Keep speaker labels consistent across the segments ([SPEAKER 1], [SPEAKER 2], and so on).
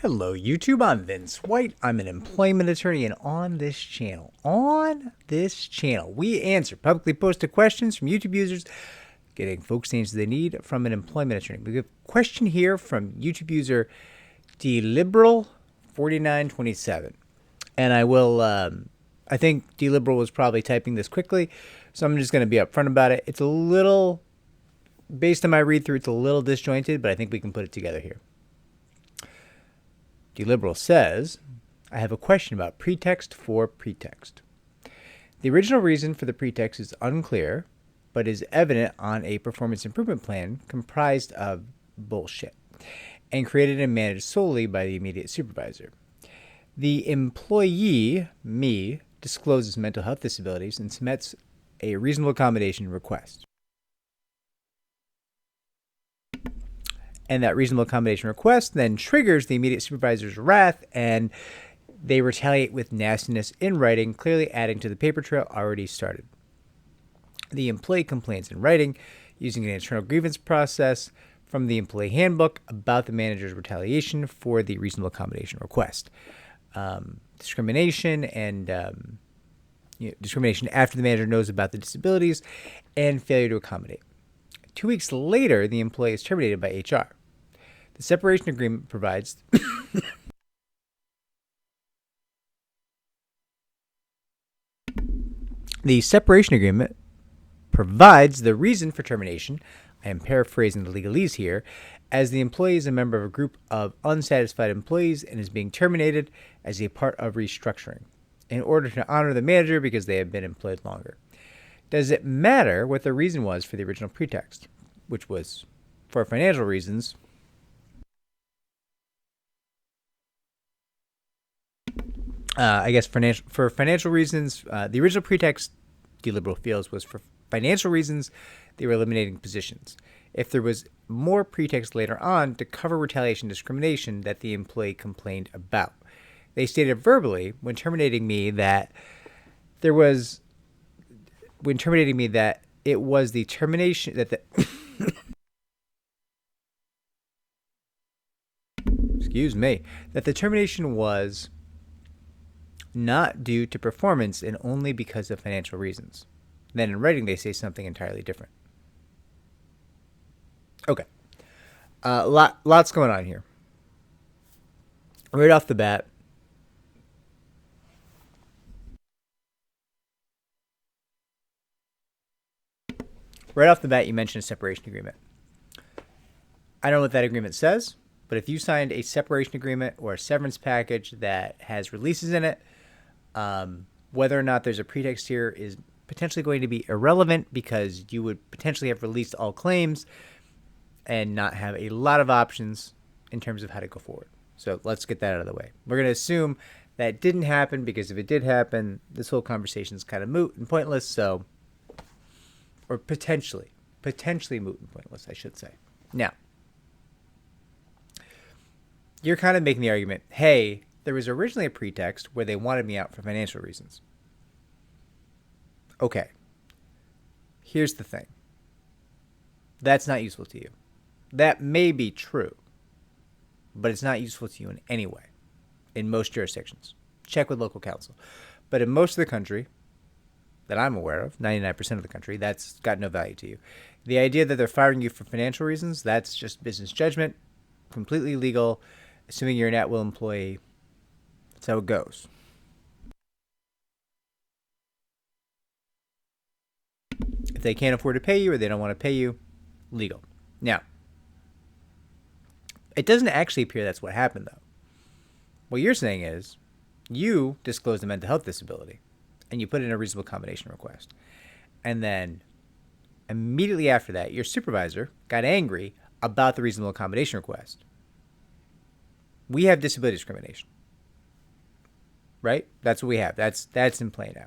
[SPEAKER 1] Hello YouTube, I'm Vince White. I'm an employment attorney, and on this channel, we answer publicly posted questions from YouTube users, getting folks the answers they need from an employment attorney. We have a question here from YouTube user dliberal4927. And I think dliberal was probably typing this quickly, so I'm just going to be upfront about it. It's a little, based on my read through, it's a little disjointed, but I think we can put it together here. dliberal says, I have a question about pretext for pretext. The original reason for the pretext is unclear, but is evident on a performance improvement plan comprised of bullshit and created and managed solely by the immediate supervisor. The employee, me, discloses mental health disabilities and submits a reasonable accommodation request. And that reasonable accommodation request then triggers the immediate supervisor's wrath, and they retaliate with nastiness in writing, clearly adding to the paper trail already started. The employee complains in writing using an internal grievance process from the employee handbook about the manager's retaliation for the reasonable accommodation request. Discrimination and discrimination after the manager knows about the disabilities and failure to accommodate. 2 weeks later, the employee is terminated by HR. The separation agreement provides the reason for termination. I am paraphrasing the legalese here, as the employee is a member of a group of unsatisfied employees and is being terminated as a part of restructuring in order to honor the manager because they have been employed longer. Does it matter what the reason was for the original pretext, which was for financial reasons? For financial reasons, the original pretext dliberal feels was for financial reasons. They were eliminating positions. If there was more pretext later on to cover retaliation discrimination that the employee complained about. They stated verbally when terminating me that it was the termination that the that the termination was not due to performance and only because of financial reasons. Then in writing, they say something entirely different. Okay. Lots going on here. Right off the bat, you mentioned a separation agreement. I don't know what that agreement says, but if you signed a separation agreement or a severance package that has releases in it, whether or not there's a pretext here is potentially going to be irrelevant because you would potentially have released all claims and not have a lot of options in terms of how to go forward. So let's get that out of the way. We're going to assume that didn't happen because if it did happen, this whole conversation is kind of moot and pointless. So, or potentially moot and pointless, I should say. Now, you're kind of making the argument, hey, there was originally a pretext where they wanted me out for financial reasons. Okay. Here's the thing. That's not useful to you. That may be true, but it's not useful to you in any way in most jurisdictions. Check with local counsel. But in most of the country that I'm aware of, 99% of the country, that's got no value to you. The idea that they're firing you for financial reasons, that's just business judgment, completely legal, assuming you're an at-will employee. That's how it goes. If they can't afford to pay you or they don't want to pay you, legal. Now, it doesn't actually appear that's what happened, though. What you're saying is you disclosed a mental health disability and you put in a reasonable accommodation request. And then immediately after that, your supervisor got angry about the reasonable accommodation request. We have disability discrimination. Right? That's what we have. That's in play now.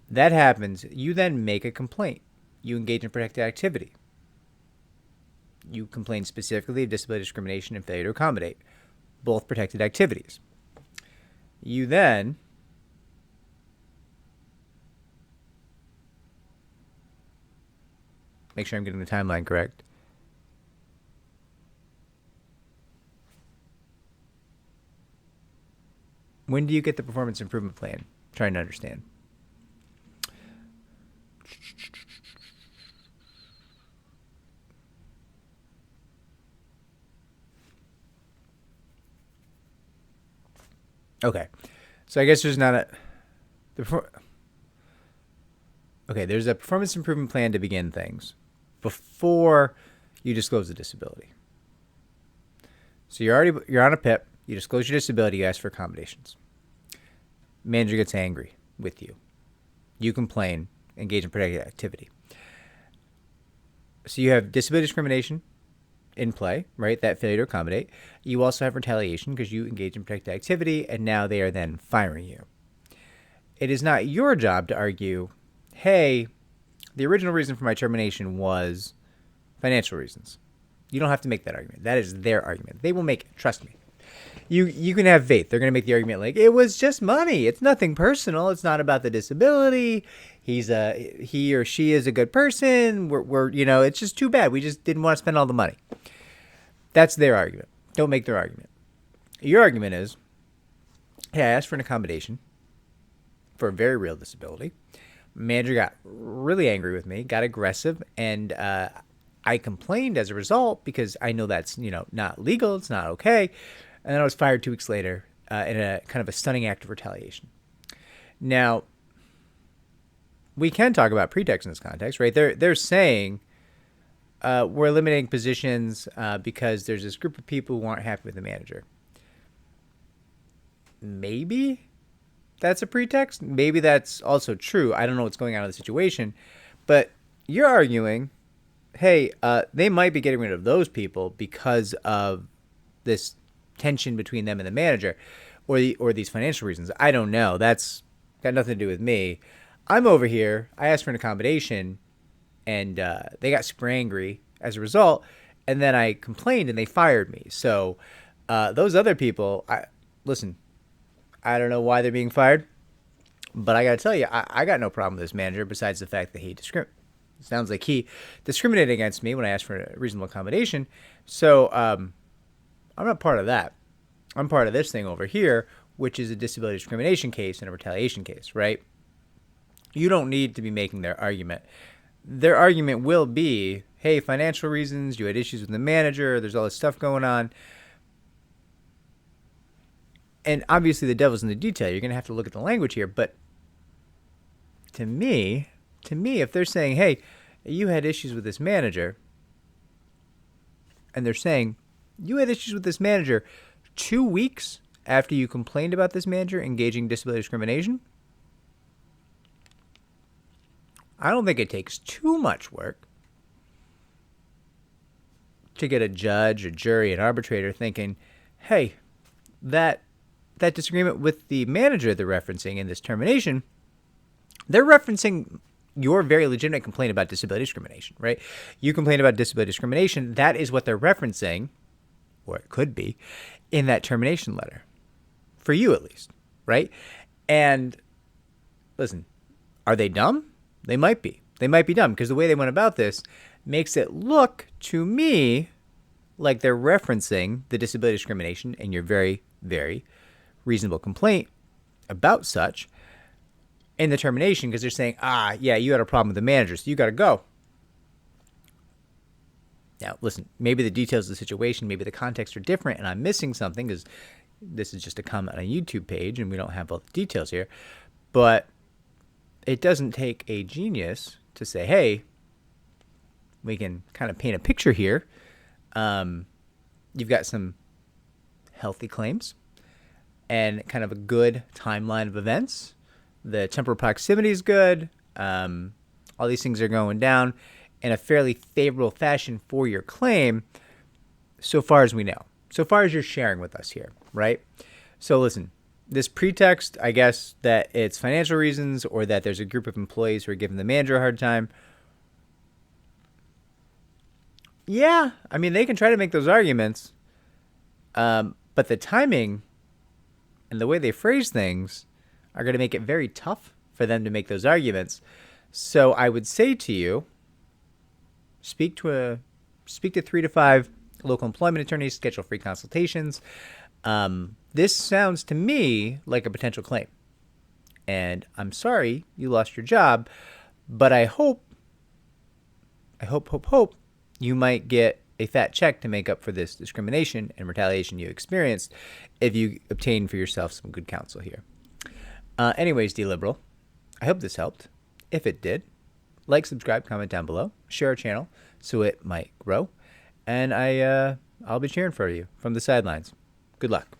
[SPEAKER 1] That happens. You then make a complaint. You engage in protected activity. You complain specifically of disability discrimination and failure to accommodate. Both protected activities. You then make sure I'm getting the timeline correct. When do you get the performance improvement plan? I'm trying to understand. Okay. So I guess there's not a... there's a performance improvement plan to begin things before you disclose the disability. So you're on a PIP, you disclose your disability, you ask for accommodations. Manager gets angry with you. You complain, engage in protected activity. So you have disability discrimination in play, right? That failure to accommodate. You also have retaliation because you engage in protected activity, and now they are then firing you. It is not your job to argue, hey, the original reason for my termination was financial reasons. You don't have to make that argument. That is their argument. They will make it. Trust me. You can have faith. They're going to make the argument like, it was just money. It's nothing personal. It's not about the disability. He or she is a good person. We're it's just too bad. We just didn't want to spend all the money. That's their argument. Don't make their argument. Your argument is, hey, I asked for an accommodation for a very real disability. Manager got really angry with me, got aggressive, and I complained as a result because I know that's, not legal. It's not okay. And then I was fired 2 weeks later in a kind of a stunning act of retaliation. Now, we can talk about pretext in this context, right? They're saying we're eliminating positions because there's this group of people who aren't happy with the manager. Maybe that's a pretext. Maybe that's also true. I don't know what's going on in the situation. But you're arguing, hey, they might be getting rid of those people because of this tension between them and the manager or these financial reasons. I don't know. That's got nothing to do with me. I'm over here. I asked for an accommodation, and they got super angry as a result, and then I complained, and they fired me. So those other people, listen, I don't know why they're being fired, but I got to tell you, I got no problem with this manager besides the fact that he sounds like he discriminated against me when I asked for a reasonable accommodation. So I'm not part of that. I'm part of this thing over here, which is a disability discrimination case and a retaliation case, right? You don't need to be making their argument. Their argument will be, hey, financial reasons, you had issues with the manager, there's all this stuff going on. And obviously the devil's in the detail. You're going to have to look at the language here. But to me, if they're saying, hey, you had issues with this manager, and they're saying, you had issues with this manager 2 weeks after you complained about this manager engaging in disability discrimination, I don't think it takes too much work to get a judge, a jury, an arbitrator thinking, hey, that disagreement with the manager they're referencing in this termination, they're referencing your very legitimate complaint about disability discrimination, right? You complain about disability discrimination. That is what they're referencing, or it could be, in that termination letter. For you, at least, right? And listen, are they dumb? They might be. They might be dumb because the way they went about this makes it look to me like they're referencing the disability discrimination in your very, very reasonable complaint about such in the termination, because they're saying, yeah, you had a problem with the manager, so you got to go. Now, listen, maybe the details of the situation, maybe the context are different, and I'm missing something because this is just a comment on a YouTube page, and we don't have all the details here. But it doesn't take a genius to say, hey, we can kind of paint a picture here. You've got some healthy claims and kind of a good timeline of events. The temporal proximity is good. All these things are going down in a fairly favorable fashion for your claim, so far as we know. So far as you're sharing with us here, right? So listen, this pretext, I guess, that it's financial reasons or that there's a group of employees who are giving the manager a hard time. Yeah, I mean, they can try to make those arguments, but the timing and the way they phrase things are going to make it very tough for them to make those arguments. So I would say to you, speak to 3 to 5 local employment attorneys, schedule free consultations. This sounds to me like a potential claim. And I'm sorry you lost your job, but I hope you might get a fat check to make up for this discrimination and retaliation you experienced if you obtain for yourself some good counsel here. Anyways, D-Liberal, I hope this helped. If it did, like, subscribe, comment down below, share our channel so it might grow, and I'll be cheering for you from the sidelines. Good luck.